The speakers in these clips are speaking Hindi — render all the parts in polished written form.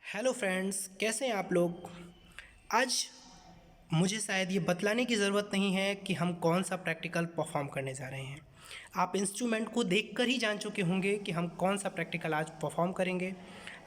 हेलो फ्रेंड्स, कैसे हैं आप लोग। आज मुझे शायद ये बतलाने की ज़रूरत नहीं है कि हम कौन सा प्रैक्टिकल परफॉर्म करने जा रहे हैं। आप इंस्ट्रूमेंट को देखकर ही जान चुके होंगे कि हम कौन सा प्रैक्टिकल आज परफॉर्म करेंगे।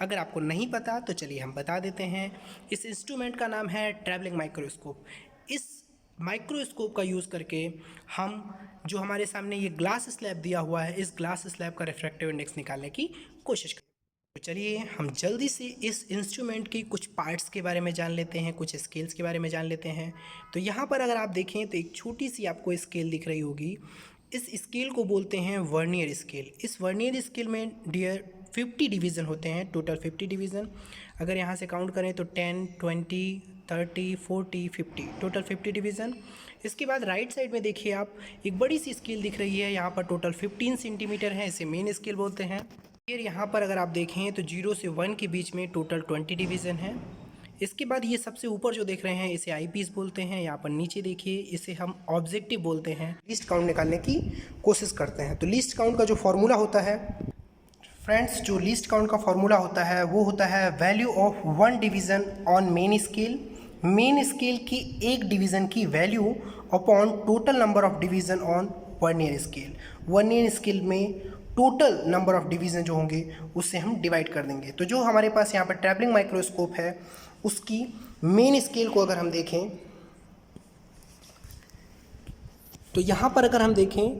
अगर आपको नहीं पता तो चलिए हम बता देते हैं। इस इंस्ट्रूमेंट का नाम है ट्रैवलिंग माइक्रोस्कोप। इस माइक्रोस्कोप का यूज़ करके हम जो हमारे सामने ये ग्लास स्लैब दिया हुआ है, इस ग्लास स्लैब का रिफ्रैक्टिव इंडेक्स निकालने की कोशिश करें। तो चलिए हम जल्दी से इस इंस्ट्रूमेंट की कुछ पार्ट्स के बारे में जान लेते हैं, कुछ स्केल्स के बारे में जान लेते हैं। तो यहाँ पर अगर आप देखें तो एक छोटी सी आपको स्केल दिख रही होगी। इस स्केल को बोलते हैं वर्नियर स्केल। इस वर्नियर स्केल में डियर 50 डिवीज़न होते हैं, टोटल 50 डिवीज़न। अगर यहाँ से काउंट करें तो 10, 20, 30, 40, 50, टोटल 50 डिवीज़न। इसके बाद राइट साइड में देखिए आप, एक बड़ी सी स्केल दिख रही है। यहाँ पर टोटल 15 सेंटीमीटर है, इसे मेन स्केल बोलते हैं। फिर यहाँ पर अगर आप देखें तो 0 से 1 के बीच में टोटल 20 डिवीज़न है। इसके बाद ये सबसे ऊपर जो देख रहे हैं इसे आई पीस बोलते हैं। यहाँ पर नीचे देखिए, इसे हम ऑब्जेक्टिव बोलते हैं। लीस्ट काउंट निकालने की कोशिश करते हैं। तो लीस्ट काउंट का जो फॉर्मूला होता है फ्रेंड्स, जो लीस्ट काउंट का फॉर्मूला होता है वो होता है value of 1 division on main scale. Main scale की एक डिवीज़न की value upon total number of division on vernier scale. Vernier scale में टोटल नंबर ऑफ डिवीज़न जो होंगे उससे हम डिवाइड कर देंगे। तो जो हमारे पास यहाँ पर ट्रैवलिंग माइक्रोस्कोप है उसकी मेन स्केल को अगर हम देखें तो यहाँ पर अगर हम देखें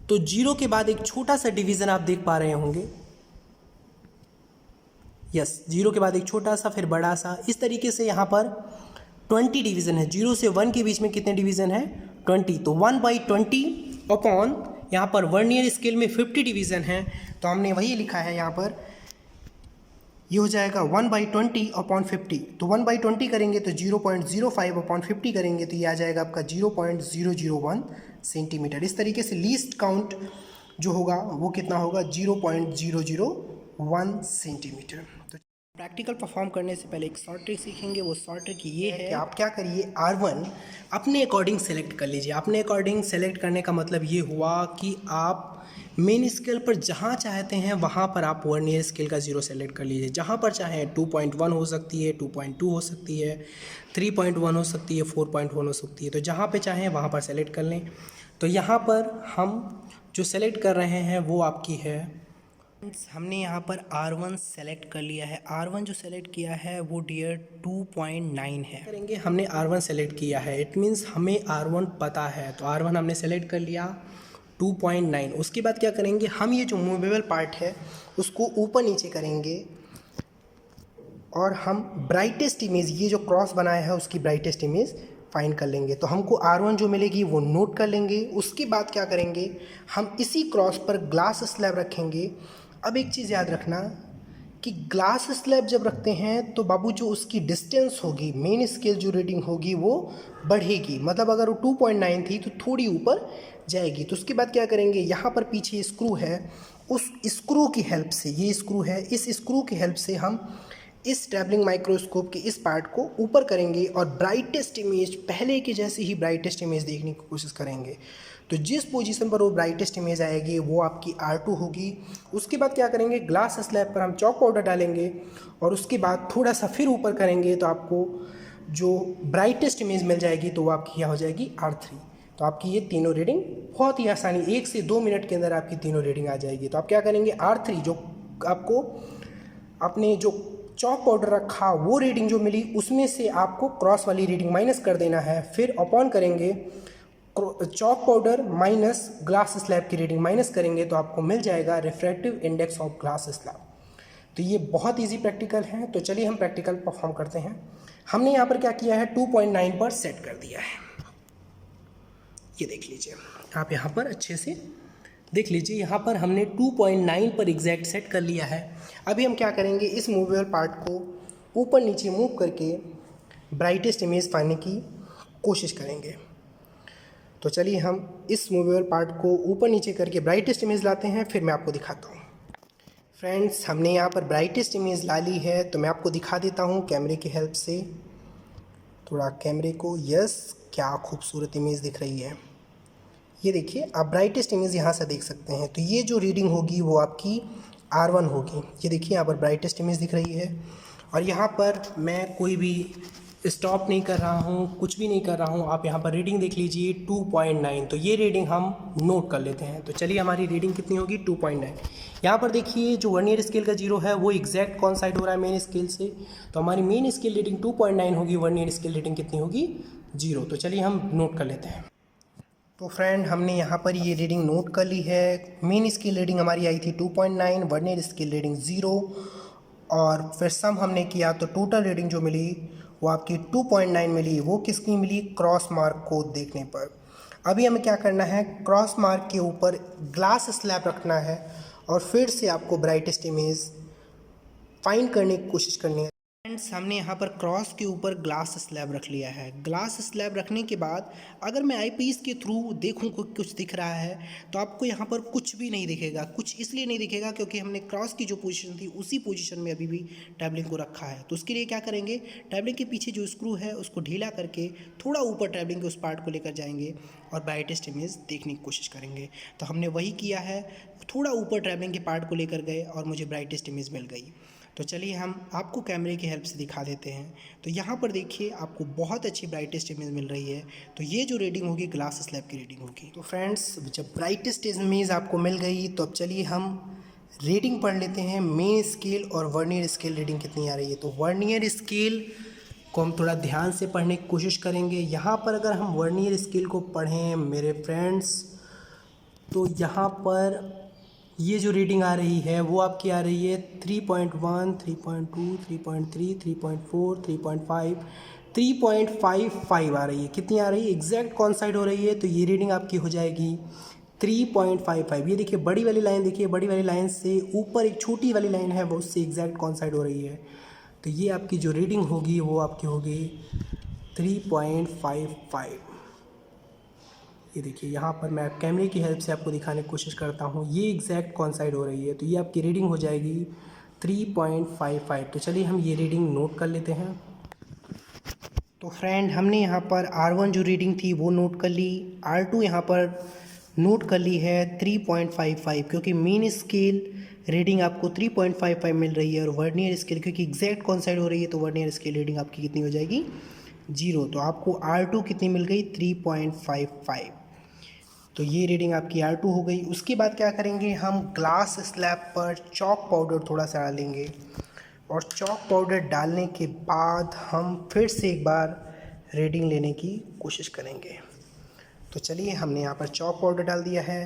तो 0 के बाद एक छोटा सा डिवीज़न आप देख पा रहे होंगे। यस, 0 के बाद एक छोटा सा फिर बड़ा सा, इस तरीके से यहाँ पर 20 डिवीज़न है। 0 से 1 के बीच में कितने डिवीज़न है? 20। तो 1/20 अपॉन यहाँ पर वर्नियर स्केल में 50 डिवीज़न है, तो हमने वही लिखा है यहाँ पर। ये हो जाएगा 1/20 अपॉन 50। तो 1/20 करेंगे तो 0.05 अपॉन 50 करेंगे तो ये आ जाएगा आपका 0.001 सेंटीमीटर। इस तरीके से लीस्ट काउंट जो होगा वो कितना होगा? 0.001 सेंटीमीटर। तो प्रैक्टिकल परफॉर्म करने से पहले एक शॉर्ट ट्रिक सीखेंगे। वो शॉर्ट ट्रिक ये है कि आप क्या करिए, R1 अपने अकॉर्डिंग सेलेक्ट कर लीजिए। अपने अकॉर्डिंग सेलेक्ट करने का मतलब ये हुआ कि आप मेन स्केल पर जहाँ चाहते हैं वहाँ पर आप वर्नियर स्केल का 0 सेलेक्ट कर लीजिए। जहाँ पर चाहें 2.1 हो सकती है, 2.2 हो सकती है, 3.1 हो सकती है, 4.1 हो सकती है। तो जहाँ पे चाहें वहाँ पर सेलेक्ट कर लें। तो यहाँ पर हम जो सेलेक्ट कर रहे हैं वो आपकी है, हमने यहाँ पर R1 सेलेक्ट कर लिया है। R1 जो सेलेक्ट किया है वो डियर 2.9 है। करेंगे, हमने R1 सेलेक्ट किया है, इट मीन्स हमें R1 पता है। तो R1 हमने सेलेक्ट कर लिया 2.9। उसके बाद क्या करेंगे, हम ये जो मूवेबल पार्ट है उसको ऊपर नीचे करेंगे और हम ब्राइटेस्ट इमेज, ये जो क्रॉस बनाया है उसकी ब्राइटेस्ट इमेज फाइंड कर लेंगे। तो हमको R1 जो मिलेगी वो नोट कर लेंगे। उसके बाद क्या करेंगे, हम इसी क्रॉस पर ग्लास स्लैब रखेंगे। अब एक चीज़ याद रखना कि ग्लास स्लैब जब रखते हैं तो बाबू जो उसकी डिस्टेंस होगी, मेन स्केल जो रीडिंग होगी वो बढ़ेगी। मतलब अगर वो 2.9 थी तो थोड़ी ऊपर जाएगी। तो उसके बाद क्या करेंगे, यहाँ पर पीछे स्क्रू है, उस स्क्रू की हेल्प से, ये स्क्रू है, इस स्क्रू की हेल्प से हम इस ट्रैवलिंग माइक्रोस्कोप के इस पार्ट को ऊपर करेंगे और ब्राइटेस्ट इमेज, पहले की जैसी ही ब्राइटेस्ट इमेज देखने की कोशिश करेंगे। तो जिस पोजीशन पर वो ब्राइटेस्ट इमेज आएगी वो आपकी R2 होगी। उसके बाद क्या करेंगे, ग्लास स्लैब पर हम चॉक पाउडर डालेंगे और उसके बाद थोड़ा सा फिर ऊपर करेंगे तो आपको जो ब्राइटेस्ट इमेज मिल जाएगी तो वो आपकी क्या हो जाएगी? R3। तो आपकी ये तीनों रीडिंग बहुत ही आसानी, 1 से 2 मिनट के अंदर आपकी तीनों रीडिंग आ जाएगी। तो आप क्या करेंगे, R3 जो आपको अपने जो चॉक पाउडर रखा वो रीडिंग जो मिली उसमें से आपको क्रॉस वाली रीडिंग माइनस कर देना है। फिर अपॉन करेंगे chalk powder minus glass slab की रीडिंग माइनस करेंगे तो आपको मिल जाएगा refractive index of glass slab. तो ये बहुत इजी प्रैक्टिकल है। तो चलिए हम प्रैक्टिकल परफॉर्म करते हैं। हमने यहाँ पर क्या किया है, 2.9 पर सेट कर दिया है। ये देख लीजिए, आप यहाँ पर अच्छे से देख लीजिए, यहाँ पर हमने 2.9 पर एग्जैक्ट सेट कर लिया है। अभी हम क्या करेंगे, इस मूवेबल पार्ट को ऊपर नीचे मूव करके ब्राइटेस्ट इमेज पाने की कोशिश करेंगे। तो चलिए हम इस मूवेबल पार्ट को ऊपर नीचे करके ब्राइटेस्ट इमेज लाते हैं, फिर मैं आपको दिखाता हूँ। फ्रेंड्स, हमने यहाँ पर ब्राइटेस्ट इमेज ला ली है तो मैं आपको दिखा देता हूँ कैमरे की हेल्प से। थोड़ा कैमरे को, यस, क्या खूबसूरत इमेज दिख रही है। ये देखिए, आप ब्राइटेस्ट इमेज यहाँ से देख सकते हैं। तो ये जो रीडिंग होगी वो आपकी R1 होगी। ये देखिए यहाँ पर ब्राइटेस्ट इमेज दिख रही है और यहाँ पर मैं कोई भी स्टॉप नहीं कर रहा हूँ, कुछ भी नहीं कर रहा हूँ। आप यहाँ पर रीडिंग देख लीजिए 2.9, तो ये रीडिंग हम नोट कर लेते हैं। तो चलिए हमारी रीडिंग कितनी होगी 2.9। यहाँ पर देखिए जो वर्नियर स्केल का जीरो है वो एग्जैक्ट कॉन्साइड हो रहा है मेन स्केल से, तो हमारी मेन स्केल रीडिंग 2.9 होगी, वर्नियर स्केल रीडिंग कितनी होगी 0। तो चलिए हम नोट कर लेते हैं। तो फ्रेंड हमने यहाँ पर ये रीडिंग नोट कर ली है। मेन स्केल रीडिंग हमारी आई थी 2.9, वर्नियर स्केल रीडिंग 0 और फिर सम हमने किया तो टोटल रीडिंग जो मिली वो आपकी 2.9 मिली। वो किसकी मिली? क्रॉस मार्क को देखने पर। अभी हमें क्या करना है, क्रॉस मार्क के ऊपर ग्लास स्लैब रखना है और फिर से आपको ब्राइटेस्ट इमेज फाइंड करने की कोशिश करनी है। फ्रेंड्स हमने यहाँ पर क्रॉस के ऊपर ग्लास स्लैब रख लिया है। ग्लास स्लैब रखने के बाद अगर मैं आईपीस के थ्रू देखूँ को कुछ दिख रहा है तो आपको यहाँ पर कुछ भी नहीं दिखेगा। कुछ इसलिए नहीं दिखेगा क्योंकि हमने क्रॉस की जो पोजीशन थी उसी पोजीशन में अभी भी ट्रैवलिंग को रखा है। तो उसके लिए क्या करेंगे, ट्रैवलिंग के पीछे जो स्क्रू है उसको ढीला करके थोड़ा ऊपर ट्रैवलिंग के उस पार्ट को लेकर जाएंगे और ब्राइटेस्ट इमेज देखने की कोशिश करेंगे। तो हमने वही किया है, थोड़ा ऊपर ट्रैवलिंग के पार्ट को लेकर गए और मुझे ब्राइटेस्ट इमेज मिल गई। तो चलिए हम आपको कैमरे की हेल्प से दिखा देते हैं। तो यहाँ पर देखिए आपको बहुत अच्छी ब्राइटेस्ट इमेज मिल रही है। तो ये जो रीडिंग होगी ग्लास स्लैब की रीडिंग होगी। तो फ्रेंड्स जब ब्राइटेस्ट इमेज आपको मिल गई तो अब चलिए हम रीडिंग पढ़ लेते हैं। मेन स्केल और वर्नियर स्केल रीडिंग कितनी आ रही है। तो वर्नियर स्केल को हम थोड़ा ध्यान से पढ़ने की कोशिश करेंगे। यहाँ पर अगर हम वर्नियर स्केल को पढ़ें मेरे फ्रेंड्स, तो यहाँ पर ये जो रीडिंग आ रही है वो आपकी आ रही है 3.1, 3.2, 3.3, 3.4, 3.5, 3.55 आ रही है। कितनी आ रही है? एग्जैक्ट कौन साइड हो रही है? तो ये रीडिंग आपकी हो जाएगी 3.55। ये देखिए बड़ी वाली लाइन, देखिए बड़ी वाली लाइन से ऊपर एक छोटी वाली लाइन है वो उससे एग्जैक्ट कौन साइड हो रही है। तो ये आपकी जो रीडिंग होगी वो आपकी होगी 3.55। ये देखिए यहाँ पर मैं कैमरे की हेल्प से आपको दिखाने की कोशिश करता हूँ, ये एग्जैक्ट कौन साइड हो रही है। तो ये आपकी रीडिंग हो जाएगी 3.55। तो चलिए हम ये रीडिंग नोट कर लेते हैं। तो फ्रेंड हमने यहाँ पर R1 जो रीडिंग थी वो नोट कर ली, R2 यहाँ पर नोट कर ली है 3.55, क्योंकि मेन स्केल रीडिंग आपको 3.55 मिल रही है और वर्नियर स्केल क्योंकि एग्जैक्ट कौन साइड हो रही है तो वर्नियर स्केल रीडिंग आपकी कितनी हो जाएगी 0। तो आपको R2 कितनी मिल गई 3.55। तो ये रीडिंग आपकी R2 हो गई। उसके बाद क्या करेंगे, हम ग्लास स्लैब पर चॉक पाउडर थोड़ा सा डालेंगे और चॉक पाउडर डालने के बाद हम फिर से एक बार रीडिंग लेने की कोशिश करेंगे। तो चलिए हमने यहाँ पर चॉक पाउडर डाल दिया है।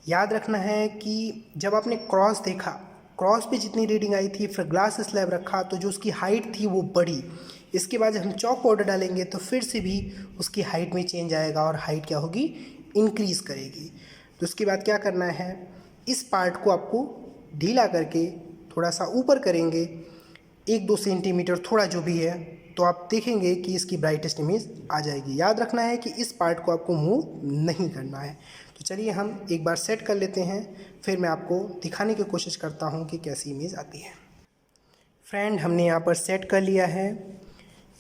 याद रखना है कि जब आपने क्रॉस देखा, क्रॉस पे जितनी रीडिंग आई थी फिर ग्लास स्लैब रखा तो जो उसकी हाइट थी वो बढ़ी। इसके बाद जब हम चॉक पाउडर डालेंगे तो फिर से भी उसकी हाइट में चेंज आएगा और हाइट क्या होगी, इंक्रीज़ करेगी। तो उसके बाद क्या करना है, इस पार्ट को आपको ढीला करके थोड़ा सा ऊपर करेंगे 1-2 सेंटीमीटर थोड़ा जो भी है, तो आप देखेंगे कि इसकी ब्राइटेस्ट इमेज आ जाएगी। याद रखना है कि इस पार्ट को आपको मूव नहीं करना है। तो चलिए हम एक बार सेट कर लेते हैं, फिर मैं आपको दिखाने की कोशिश करता हूँ कि कैसी इमेज आती है। फ्रेंड हमने यहाँ पर सेट कर लिया है,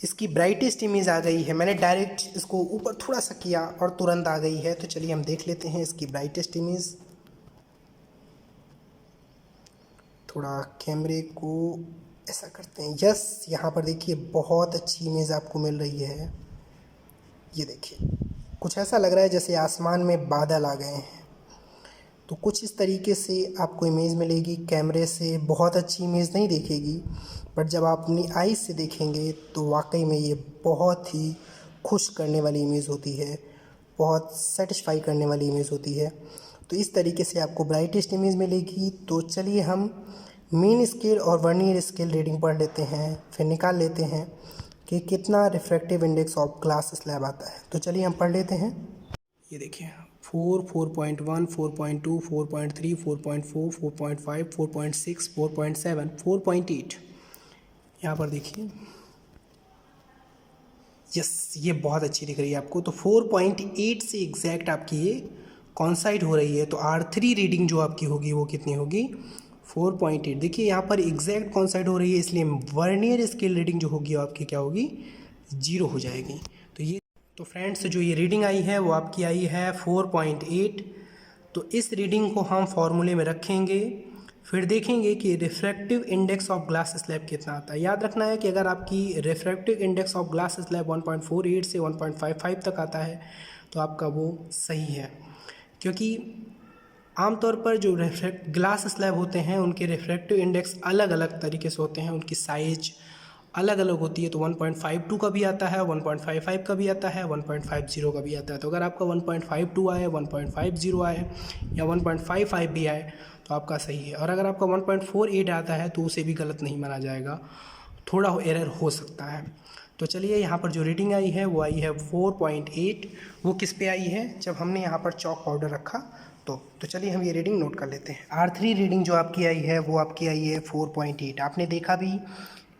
इसकी ब्राइटेस्ट इमेज आ गई है। मैंने डायरेक्ट इसको ऊपर थोड़ा सा किया और तुरंत आ गई है। तो चलिए हम देख लेते हैं इसकी ब्राइटेस्ट इमेज। थोड़ा कैमरे को ऐसा करते हैं, यस यहाँ पर देखिए बहुत अच्छी इमेज आपको मिल रही है। ये देखिए कुछ ऐसा लग रहा है जैसे आसमान में बादल आ गए हैं। तो कुछ इस तरीके से आपको इमेज मिलेगी। कैमरे से बहुत अच्छी इमेज नहीं देखेगी, बट जब आप अपनी आईज से देखेंगे तो वाकई में ये बहुत ही खुश करने वाली इमेज होती है, बहुत सेटिस्फाई करने वाली इमेज होती है। तो इस तरीके से आपको ब्राइटेस्ट इमेज मिलेगी। तो चलिए हम मेन स्केल और वर्नियर स्केल रीडिंग पढ़ लेते हैं, फिर निकाल लेते हैं कि कितना refractive index of glass slab आता है। तो चलिए हम पढ़ लेते हैं। ये देखिए 4, 4.1, 4.2, 4.3, 4.4, 4.5, 4.6, 4.7, 4.8। यहाँ पर देखिए यस ये बहुत अच्छी दिख रही है आपको। तो 4.8 से एग्जैक्ट आपकी ये कॉन्साइड हो रही है। तो R3 रीडिंग जो आपकी होगी वो कितनी होगी 4.8। देखिए यहाँ पर एग्जैक्ट कॉन्साइड हो रही है, इसलिए वर्नियर स्केल रीडिंग जो होगी आपकी क्या होगी 0 हो जाएगी। तो फ्रेंड्स जो ये रीडिंग आई है वो आपकी आई है 4.8। तो इस रीडिंग को हम फॉर्मूले में रखेंगे, फिर देखेंगे कि refractive index of glass slab कितना आता है। याद रखना है कि अगर आपकी refractive index of glass slab 1.48 से 1.55 तक आता है तो आपका वो सही है, क्योंकि आमतौर पर जो रिफ्रैक्ट ग्लास स्लैब होते हैं उनके रिफ्रैक्टिव इंडेक्स अलग अलग तरीके से होते हैं, उनकी साइज अलग अलग होती है। तो 1.52 का भी आता है, 1.55 का भी आता है, 1.50 का भी आता है। तो अगर आपका 1.52 आए, 1.50 आए या 1.55 भी आए तो आपका सही है। और अगर आपका 1.48 आता है तो उसे भी गलत नहीं माना जाएगा, थोड़ा एरर हो सकता है। तो चलिए यहाँ पर जो रीडिंग आई है वो आई है 4.8। वो किस पे आई है, जब हमने यहाँ पर चॉक पाउडर रखा तो चलिए हम ये रीडिंग नोट कर लेते हैं। R3 रीडिंग जो आपकी आई है वो आपकी आई है 4.8। आपने देखा भी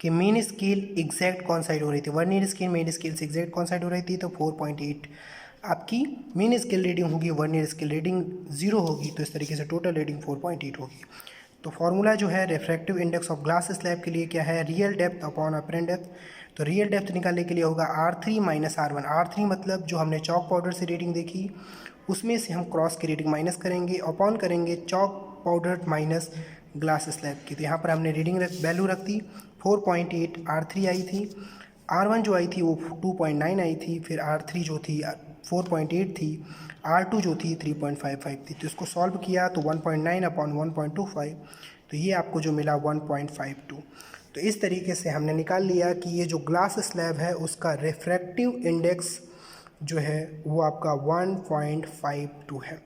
कि मेन स्केल एग्जैक्ट कौन साइड हो रही थी, वर्नियर स्केल मेन स्केल से एग्जैक्ट कौन साइड हो रही थी, तो 4.8 आपकी मेन स्केल रीडिंग होगी, वर्नियर स्केल रीडिंग 0 होगी, तो इस तरीके से टोटल रीडिंग 4.8 होगी। तो फॉर्मूला जो है refractive index of glass slab के लिए क्या है, real depth upon apparent depth. तो रियल डेप्थ निकालने के लिए होगा R3 माइनस R1। R3 मतलब जो हमने चॉक पाउडर से रीडिंग देखी उसमें से हम क्रॉस की रीडिंग माइनस करेंगे, अपॉन करेंगे chalk powder minus glass slab की। तो यहाँ पर हमने रीडिंग वैल्यू रख दी 4.8, R3 आई थी, R1 जो आई थी वो 2.9 आई थी, फिर R3 जो थी 4.8 थी, R2 जो थी 3.55 थी। तो इसको सॉल्व किया तो 1.9 अपॉन 1.25, तो ये आपको जो मिला 1.52। तो इस तरीके से हमने निकाल लिया कि ये जो ग्लास स्लैब है उसका रिफ्रैक्टिव इंडेक्स जो है वो आपका 1.52 है।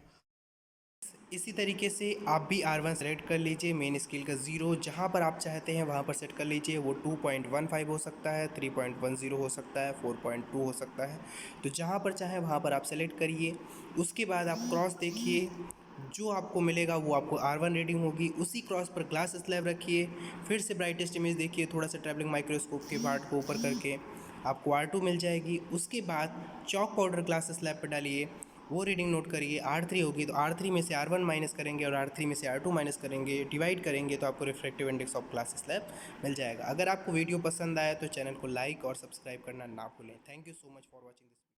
इसी तरीके से आप भी R1 सेलेक्ट कर लीजिए, मेन स्केल का 0 जहाँ पर आप चाहते हैं वहाँ पर सेट कर लीजिए। वो 2.15 हो सकता है, 3.10 हो सकता है, 4.2 हो सकता है। तो जहाँ पर चाहें वहाँ पर आप सेलेक्ट करिए। उसके बाद आप क्रॉस देखिए, जो आपको मिलेगा वो आपको R1 रीडिंग होगी। उसी क्रॉस पर ग्लास स्लैब रखिए, फिर से ब्राइटेस्ट इमेज देखिए, थोड़ा सा ट्रैवलिंग माइक्रोस्कोप के पार्ट को ऊपर करके आपको R2 मिल जाएगी। उसके बाद चॉक पाउडर ग्लास स्लैब पर डालिए, वो रीडिंग नोट करिए। R3 होगी तो R3 में से R1 माइनस करेंगे और R3 में से R2 माइनस करेंगे, डिवाइड करेंगे तो आपको refractive index of glass slab मिल जाएगा। अगर आपको वीडियो पसंद आया तो चैनल को लाइक और सब्सक्राइब करना ना भूलें। Thank you so much for watching this.